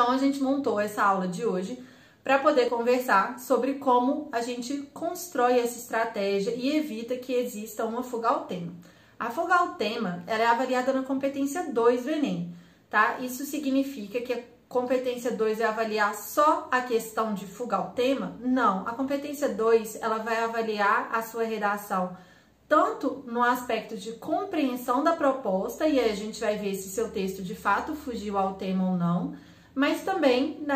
Então a gente montou essa aula de hoje para poder conversar sobre como a gente constrói essa estratégia e evita que exista uma fuga ao tema. A fuga ao tema ela é avaliada na competência 2 do Enem, tá? Isso significa que a competência 2 é avaliar só a questão de fuga ao tema? Não, a competência 2 ela vai avaliar a sua redação tanto no aspecto de compreensão da proposta, e aí a gente vai ver se seu texto de fato fugiu ao tema ou não, mas também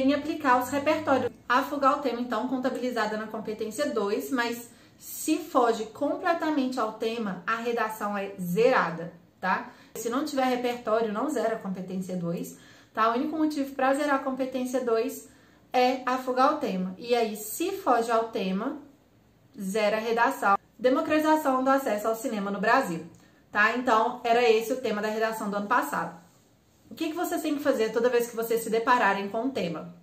em aplicar os repertórios. A fuga ao tema, então, contabilizada na competência 2, mas se foge completamente ao tema, a redação é zerada, tá? Se não tiver repertório, não zera a competência 2, tá? O único motivo para zerar a competência 2 é a fuga ao tema. E aí, se foge ao tema, zera a redação. Democratização do acesso ao cinema no Brasil, tá? Então, era esse o tema da redação do ano passado. O que vocês têm que fazer toda vez que vocês se depararem com um tema?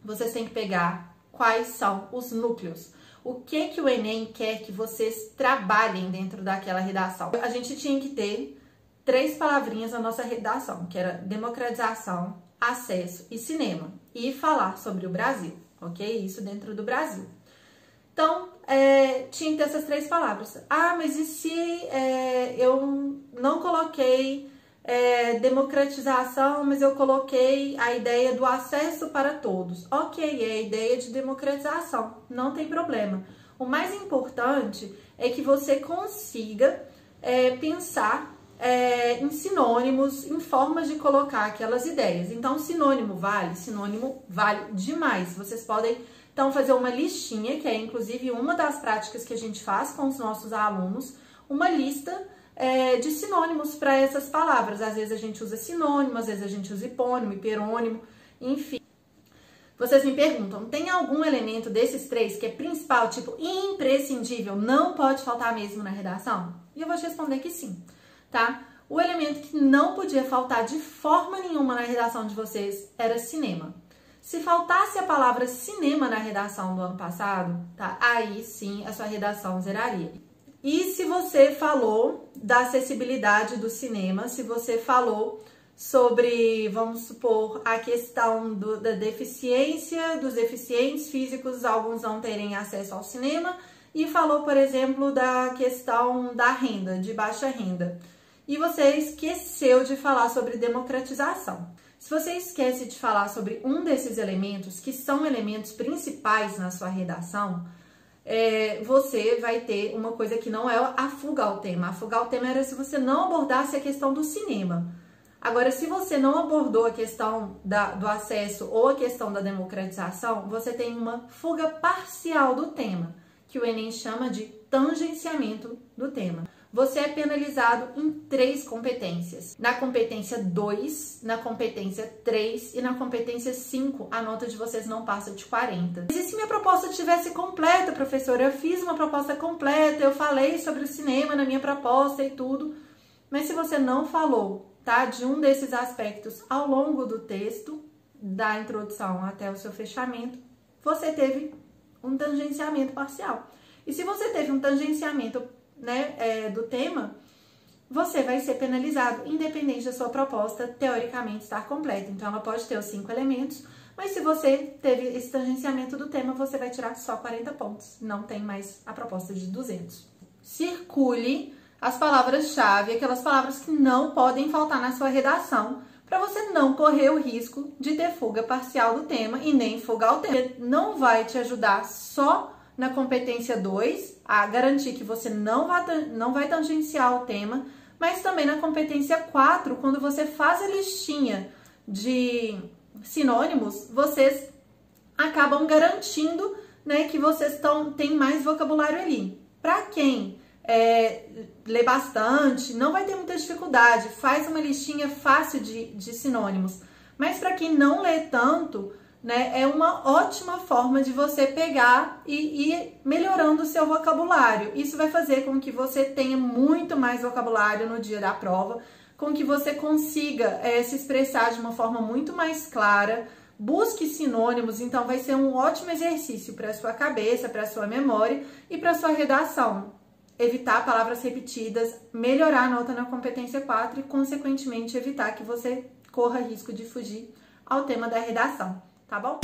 Vocês têm que pegar quais são os núcleos. O que o Enem quer que vocês trabalhem dentro daquela redação. A gente tinha que ter 3 palavrinhas na nossa redação, que era democratização, acesso e cinema. E falar sobre o Brasil, ok? Isso dentro do Brasil. Então, tinha que ter essas 3 palavras. Ah, mas e se eu não coloquei democratização, mas eu coloquei a ideia do acesso para todos? Ok, é a ideia de democratização, não tem problema. O mais importante é que você consiga pensar em sinônimos, em formas de colocar aquelas ideias. Então, sinônimo vale demais. Vocês podem então fazer uma listinha, que é inclusive uma das práticas que a gente faz com os nossos alunos, uma lista de sinônimos para essas palavras. Às vezes a gente usa sinônimo, às vezes a gente usa hipônimo, hiperônimo, enfim. Vocês me perguntam, tem algum elemento desses 3 que é principal, tipo imprescindível, não pode faltar mesmo na redação? E eu vou te responder que sim, tá? O elemento que não podia faltar de forma nenhuma na redação de vocês era cinema. Se faltasse a palavra cinema na redação do ano passado, tá? Aí sim a sua redação zeraria. E se você falou da acessibilidade do cinema, se você falou sobre, vamos supor, a questão da deficiência, dos deficientes físicos, alguns não terem acesso ao cinema, e falou, por exemplo, da questão da renda, de baixa renda, e você esqueceu de falar sobre democratização. Se você esquece de falar sobre um desses elementos, que são elementos principais na sua redação, você vai ter uma coisa que não é a fuga ao tema. A fuga ao tema era se você não abordasse a questão do cinema. Agora, se você não abordou a questão do acesso ou a questão da democratização, você tem uma fuga parcial do tema, que o Enem chama de tangenciamento do tema. Você é penalizado em 3 competências. Na competência 2, na competência 3 e na competência 5, a nota de vocês não passa de 40. Mas e se minha proposta tivesse completa, professora? Eu fiz uma proposta completa, eu falei sobre o cinema na minha proposta e tudo, mas se você não falou, tá, de um desses aspectos ao longo do texto, da introdução até o seu fechamento, você teve um tangenciamento parcial. E se você teve um tangenciamento do tema, você vai ser penalizado, independente da sua proposta teoricamente estar completa. Então, ela pode ter os 5 elementos, mas se você teve esse tangenciamento do tema, você vai tirar só 40 pontos. Não tem mais a proposta de 200. Circule as palavras-chave, aquelas palavras que não podem faltar na sua redação, para você não correr o risco de ter fuga parcial do tema e nem fuga ao tema. Não vai te ajudar só na competência 2, a garantir que você não vai tangenciar o tema, mas também na competência 4, quando você faz a listinha de sinônimos, vocês acabam garantindo, que vocês têm mais vocabulário ali. Para quem lê bastante, não vai ter muita dificuldade, faz uma listinha fácil de sinônimos, mas para quem não lê tanto, é uma ótima forma de você pegar e ir melhorando o seu vocabulário. Isso vai fazer com que você tenha muito mais vocabulário no dia da prova, com que você consiga se expressar de uma forma muito mais clara. Busque sinônimos, então vai ser um ótimo exercício para a sua cabeça, para a sua memória e para a sua redação. Evitar palavras repetidas, melhorar a nota na competência 4 e, consequentemente, evitar que você corra risco de fugir ao tema da redação, tá bom?